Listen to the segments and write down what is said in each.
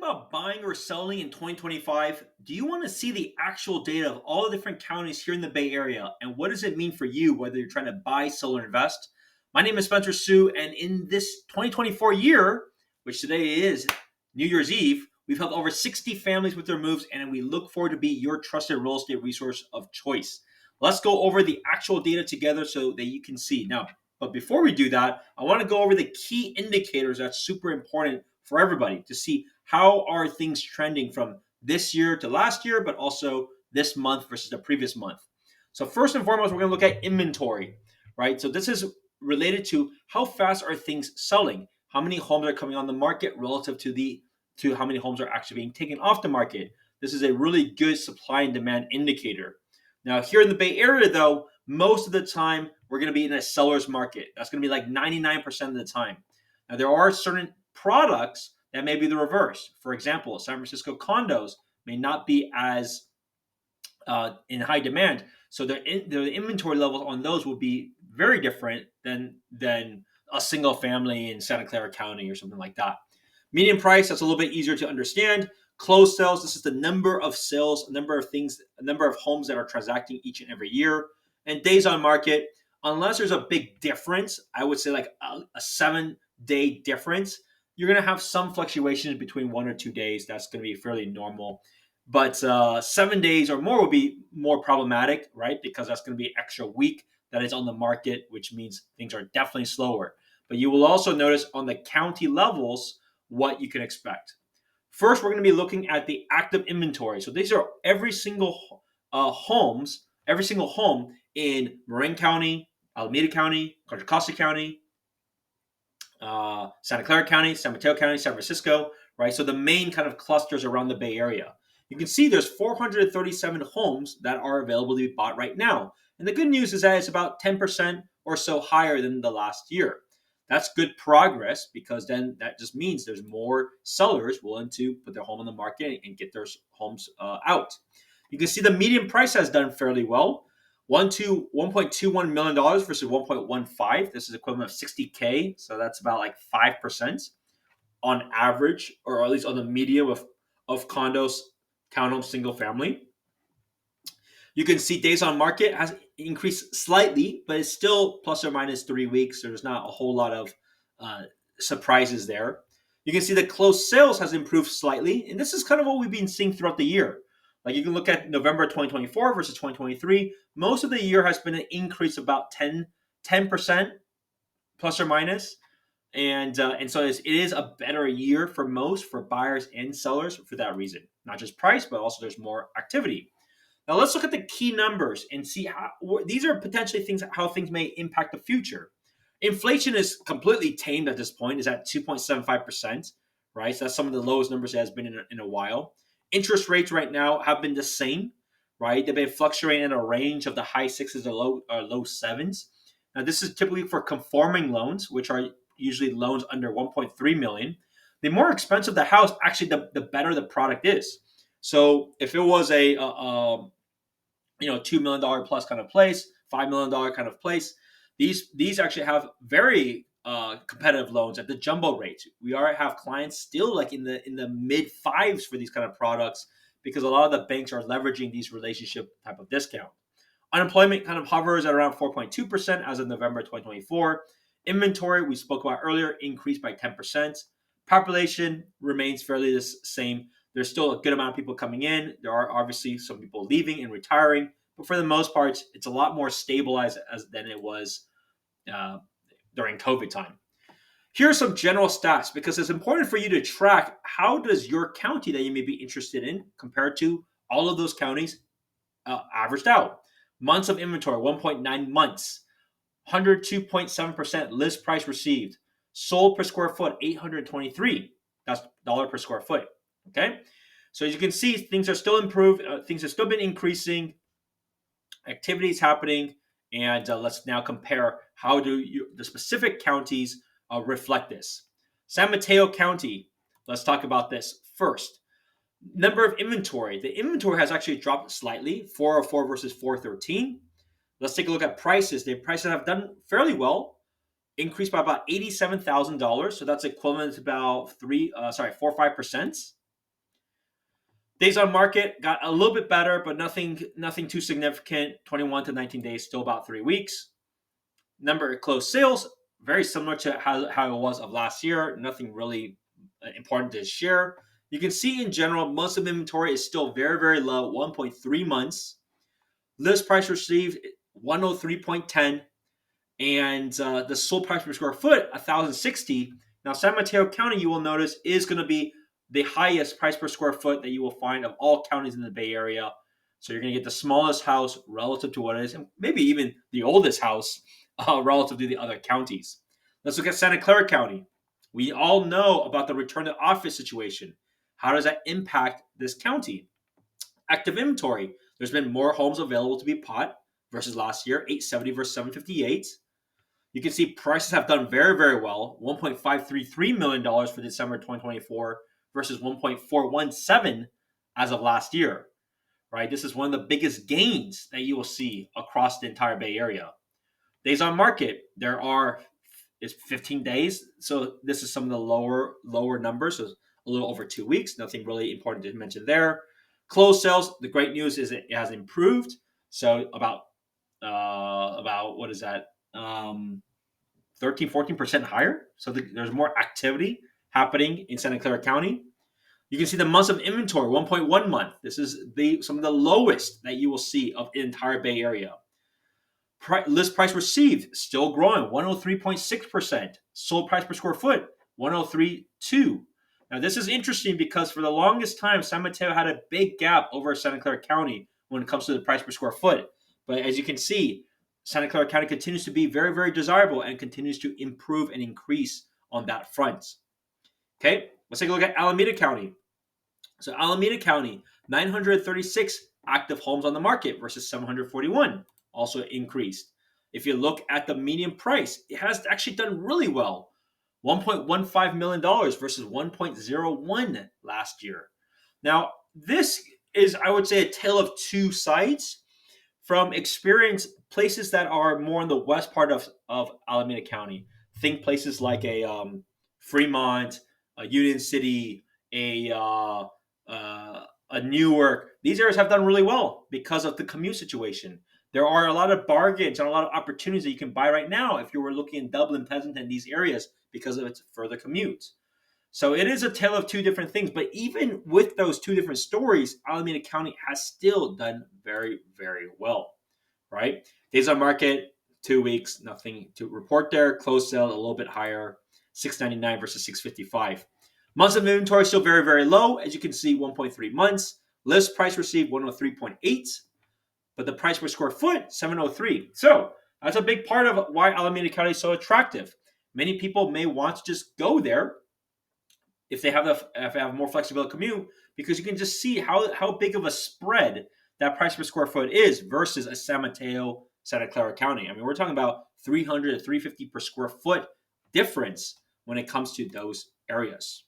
about buying or selling in 2025? Do you want to see the actual data of all the different counties here in the Bay Area? And what does it mean for you, whether you're trying to buy, sell, or invest? My name is Spencer Sue, and in this 2024 year, which today is New Year's Eve, we've helped over 60 families with their moves, and we look forward to be your trusted real estate resource of choice. Let's go over the actual data together so that you can see. Now, but before we do that, I want to go over the key indicators that's super important for everybody to see how are things trending from this year to last year, but also this month versus the previous month. So first and foremost, we're going to look at inventory, right? So this is related to how fast are things selling, how many homes are coming on the market relative to how many homes are actually being taken off the market. This is a really good supply and demand indicator. Now, here in the Bay Area, though, most of the time we're going to be in a seller's market. That's going to be like 99% of the time. Now, there are certain products that may be the reverse. For example, San Francisco condos may not be as in high demand, so the inventory levels on those will be very different than a single family in Santa Clara County or something like that. Median price, that's a little bit easier to understand. Closed sales, this is the number of sales, number of homes that are transacting each and every year. And days on market, unless there's a big difference, I would say like a 7-day difference, you're going to have some fluctuations between 1 or 2 days. That's going to be fairly normal. But 7 days or more will be more problematic, right? Because that's going to be an extra week that is on the market, which means things are definitely slower. But you will also notice on the county levels what you can expect. First, we're going to be looking at the active inventory. So these are every single home in Marin County, Alameda County, Contra Costa County, Santa Clara County, San Mateo County, San Francisco, right? So the main kind of clusters around the Bay Area. You can see there's 437 homes that are available to be bought right now. And the good news is that it's about 10% or so higher than the last year. That's good progress because then that just means there's more sellers willing to put their home on the market and get their homes out. You can see the median price has done fairly well. $1.21 million versus 1.15. This is equivalent of 60K. So that's about like 5% on average, or at least on the median of condos, townhomes, single family. You can see days on market has increased slightly, but it's still plus or minus 3 weeks. There's not a whole lot of surprises there. You can see the closed sales has improved slightly. And this is kind of what we've been seeing throughout the year. Like you can look at November 2024 versus 2023. Most of the year has been an increase of about 10% plus or minus. And so it is a better year for most, for buyers and sellers for that reason. Not just price, but also there's more activity. Now let's look at the key numbers and see how these are potentially how things may impact the future. Inflation is completely tamed at this point, is at 2.75%, right? So that's some of the lowest numbers it has been in a while. Interest rates right now have been the same, right? They've been fluctuating in a range of the high sixes or low sevens. Now this is typically for conforming loans, which are usually loans under 1.3 million. The more expensive the house, actually, the better the product is. So if it was a $2 million plus kind of place, $5 million kind of place, these actually have very competitive loans at the jumbo rate. We have clients still like in the mid fives for these kind of products because a lot of the banks are leveraging these relationship type of discount. Unemployment kind of hovers at around 4.2% as of November 2024. Inventory, we spoke about earlier, increased by 10%. Population remains fairly the same. There's still a good amount of people coming in. There are obviously some people leaving and retiring, but for the most part, it's a lot more stabilized than it was during COVID time. Here are some general stats because it's important for you to track how does your county that you may be interested in compared to all of those counties averaged out. Months of inventory, 1.9 months. 102.7% list price received. Sold per square foot, 823. That's dollar per square foot. Okay, so as you can see, things are still improved. Things have still been increasing. Activity is happening, and let's now compare how the specific counties reflect this. San Mateo County. Let's talk about this first. Number of inventory. The inventory has actually dropped slightly, 404 versus 413. Let's take a look at prices. The prices have done fairly well, increased by about $87,000. So that's equivalent to about 4 or 5%. Days on market got a little bit better, but nothing too significant. 21 to 19 days, still about 3 weeks. Number of closed sales, very similar to how it was of last year. Nothing really important to share. You can see in general, most of inventory is still very, very low, 1.3 months. List price received 103.10, and the sold price per square foot 1,060. Now, San Mateo County, you will notice, is going to be the highest price per square foot that you will find of all counties in the Bay Area. So you're going to get the smallest house relative to what it is, and maybe even the oldest house relative to the other counties. Let's look at Santa Clara County. We all know about the return to office situation. How does that impact this county? Active inventory. There's been more homes available to be bought versus last year, 870 versus 758. You can see prices have done very, very well. $1.533 million for December 2024 versus 1.417 as of last year, right? This is one of the biggest gains that you will see across the entire Bay Area. Days on market, it's 15 days. So this is some of the lower numbers. So a little over 2 weeks. Nothing really important to mention there. Closed sales, the great news is it has improved. So about what is that? 13-14% higher. So there's more activity happening in Santa Clara County. You can see the months of inventory, 1.1 month. This is some of the lowest that you will see of the entire Bay Area. List price received, still growing, 103.6%. Sold price per square foot, 103.2. Now, this is interesting because for the longest time, San Mateo had a big gap over Santa Clara County when it comes to the price per square foot. But as you can see, Santa Clara County continues to be very, very desirable and continues to improve and increase on that front. Okay, let's take a look at Alameda County. So Alameda County, 936 active homes on the market versus 741, also increased. If you look at the median price, it has actually done really well. $1.15 million versus 1.01 last year. Now, this is, I would say, a tale of two sides. From experience, places that are more in the west part of Alameda County, think places like a Fremont, a Union City, a Newark. These areas have done really well because of the commute situation. There are a lot of bargains and a lot of opportunities that you can buy right now if you were looking in Dublin, Pleasanton, these areas because of its further commute. So it is a tale of two different things. But even with those two different stories, Alameda County has still done very, very well, right? Days on market, 2 weeks, nothing to report there. Closed sale, a little bit higher, 699 versus 655. Months of inventory still very, very low. As you can see, 1.3 months. List price received 103.8, but the price per square foot, 703. So that's a big part of why Alameda County is so attractive. Many people may want to just go there if they have more flexible commute, because you can just see how big of a spread that price per square foot is versus a San Mateo, Santa Clara County. I mean, we're talking about 300 to 350 per square foot difference when it comes to those areas.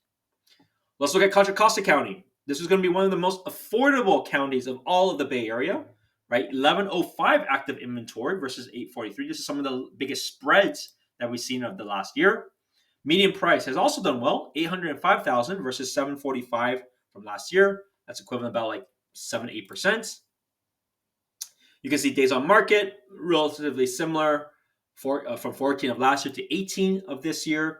Let's look at Contra Costa County. This is going to be one of the most affordable counties of all of the Bay Area, right? 1105 active inventory versus 843. This is some of the biggest spreads that we've seen of the last year. Median price has also done well, 805,000 versus 745 from last year. That's equivalent about like 7-8%. You can see days on market, relatively similar from 14 of last year to 18 of this year.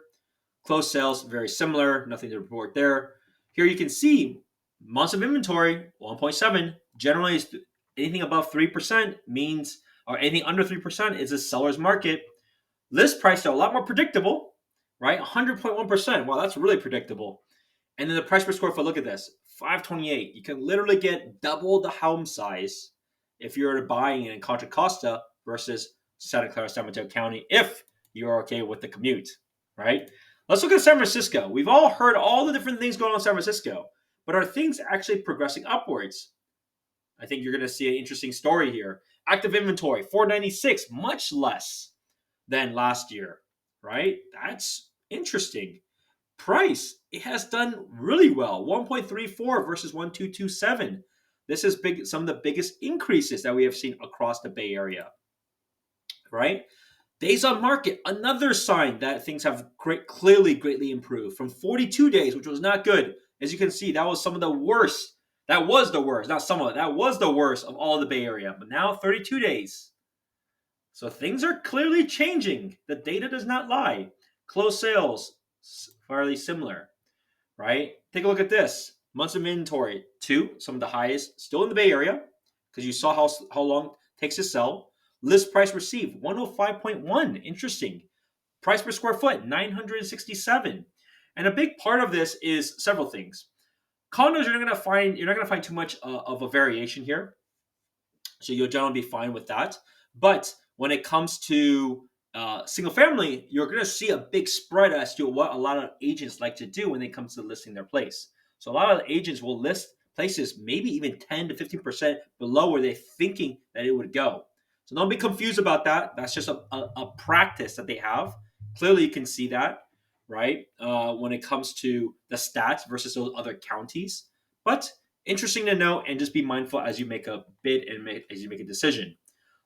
Closed sales, very similar, nothing to report there. Here you can see months of inventory, 1.7. Generally, anything above 3% means, or anything under 3% is a seller's market. List price, though, a lot more predictable, right? 100.1%. Wow, that's really predictable. And then the price per square foot, look at this, $528. You can literally get double the home size if you're buying it in Contra Costa versus Santa Clara, San Mateo County, if you're okay with the commute, right? Let's look at San Francisco. We've all heard all the different things going on in San Francisco, but are things actually progressing upwards? I think you're going to see an interesting story here. Active inventory, 496, much less than last year, right? That's interesting. Price, it has done really well, 1.34 versus 1.227. This is big, some of the biggest increases that we have seen across the Bay Area, right? Days on market, another sign that things have clearly greatly improved from 42 days, which was not good. As you can see, that was some of the worst That was the worst, not some of it. That was the worst of all the Bay Area. But now 32 days. So things are clearly changing. The data does not lie. Closed sales, fairly similar, right? Take a look at this. Months of inventory, 2, some of the highest, still in the Bay Area, because you saw how long it takes to sell. List price received, 105.1. Interesting. Price per square foot, 967. And a big part of this is several things. Condos, you're not going to find too much of a variation here, so you'll generally be fine with that. But when it comes to single family, you're going to see a big spread as to what a lot of agents like to do when it comes to listing their place. So a lot of agents will list places maybe even 10 to 15% below where they're thinking that it would go. So don't be confused about that. That's just a practice that they have. Clearly, you can see that, right? When it comes to the stats versus those other counties. But interesting to know, and just be mindful as you make a bid and as you make a decision.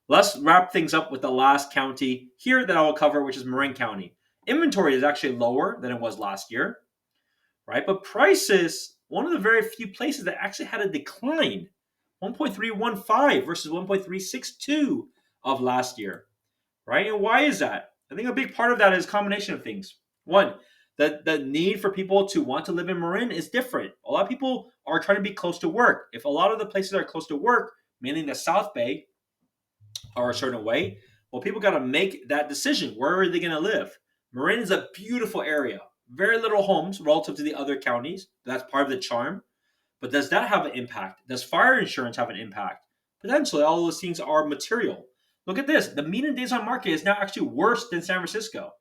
Let's wrap things up with the last county here that I will cover, which is Marin County. Inventory is actually lower than it was last year, right? But prices, one of the very few places that actually had a decline, 1.315 versus 1.362 of last year, right? And why is that? I think a big part of that is a combination of things. One, the need for people to want to live in Marin is different. A lot of people are trying to be close to work. If a lot of the places are close to work, mainly in the South Bay, are a certain way, well, people got to make that decision. Where are they going to live? Marin is a beautiful area. Very little homes relative to the other counties. That's part of the charm. But does that have an impact? Does fire insurance have an impact? Potentially, all those things are material. Look at this. The median days on market is now actually worse than San Francisco.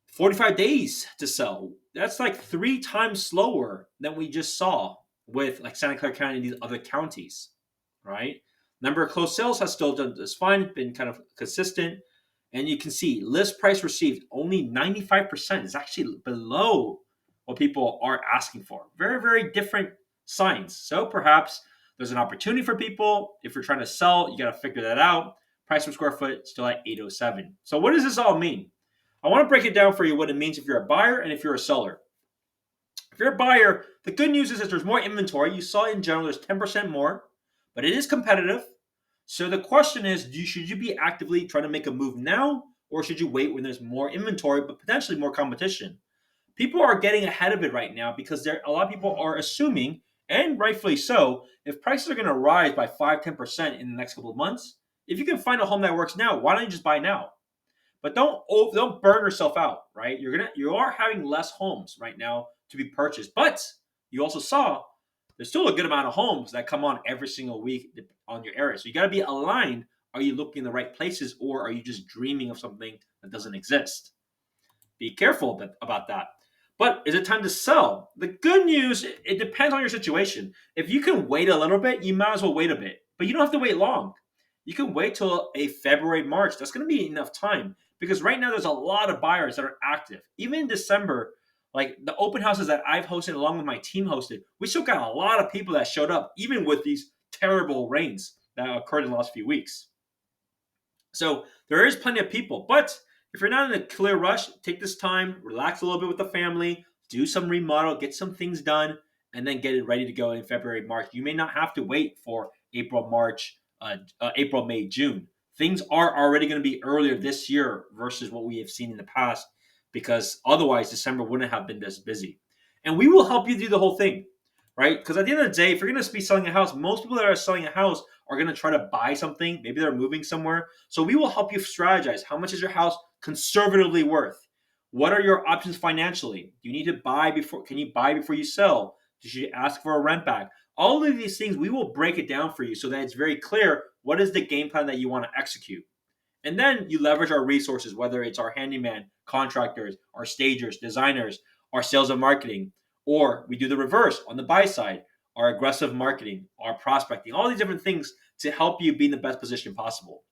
45 days to sell. That's like 3 times slower than we just saw with like Santa Clara County and these other counties, right? Number of closed sales has still done just fine, been kind of consistent. And you can see list price received only 95% is actually below what people are asking for. Very, very different signs. So perhaps there's an opportunity for people. If you're trying to sell, you got to figure that out. Price per square foot still at 807. So what does this all mean? I want to break it down for you what it means if you're a buyer and if you're a seller. If you're a buyer, the good news is that there's more inventory. You saw in general there's 10% more, but it is competitive. So the question is, should you be actively trying to make a move now, or should you wait when there's more inventory but potentially more competition? People are getting ahead of it right now because a lot of people are assuming, and rightfully so, if prices are going to rise by 5-10% in the next couple of months, if you can find a home that works now, why don't you just buy now? But don't burn yourself out, right? You are having less homes right now to be purchased, but you also saw there's still a good amount of homes that come on every single week on your area. So you got to be aligned. Are you looking in the right places, or are you just dreaming of something that doesn't exist? Be careful about that. But is it time to sell? The good news, it depends on your situation. If you can wait a little bit, you might as well wait a bit. But you don't have to wait long. You can wait till a February, March. That's going to be enough time because right now there's a lot of buyers that are active. Even in December, like the open houses that I've hosted along with my team hosted, we still got a lot of people that showed up, even with these terrible rains that occurred in the last few weeks. So there is plenty of people. But if you're not in a clear rush, take this time, relax a little bit with the family, do some remodel, get some things done, and then get it ready to go in February, March. You may not have to wait for April, March, April, May, June. Things are already going to be earlier this year versus what we have seen in the past because otherwise December wouldn't have been this busy. And we will help you do the whole thing, right? Because at the end of the day, if you're going to be selling a house, most people that are selling a house are going to try to buy something. Maybe they're moving somewhere. So we will help you strategize. How much is your house conservatively worth? What are your options financially? Do you need to buy before? Can you buy before you sell? Should you ask for a rent back? All of these things, we will break it down for you so that it's very clear what is the game plan that you want to execute. And then you leverage our resources, whether it's our handyman, contractors, our stagers, designers, our sales and marketing, or we do the reverse on the buy side, our aggressive marketing, our prospecting, all these different things to help you be in the best position possible.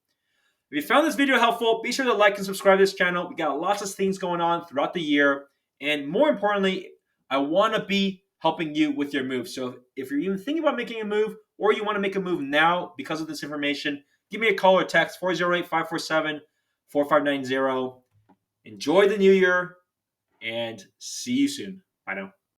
If you found this video helpful, be sure to like and subscribe to this channel. We got lots of things going on throughout the year. And more importantly, I want to be helping you with your move. So if you're even thinking about making a move or you want to make a move now because of this information, give me a call or text 408-547-4590. Enjoy the new year and see you soon. Bye now.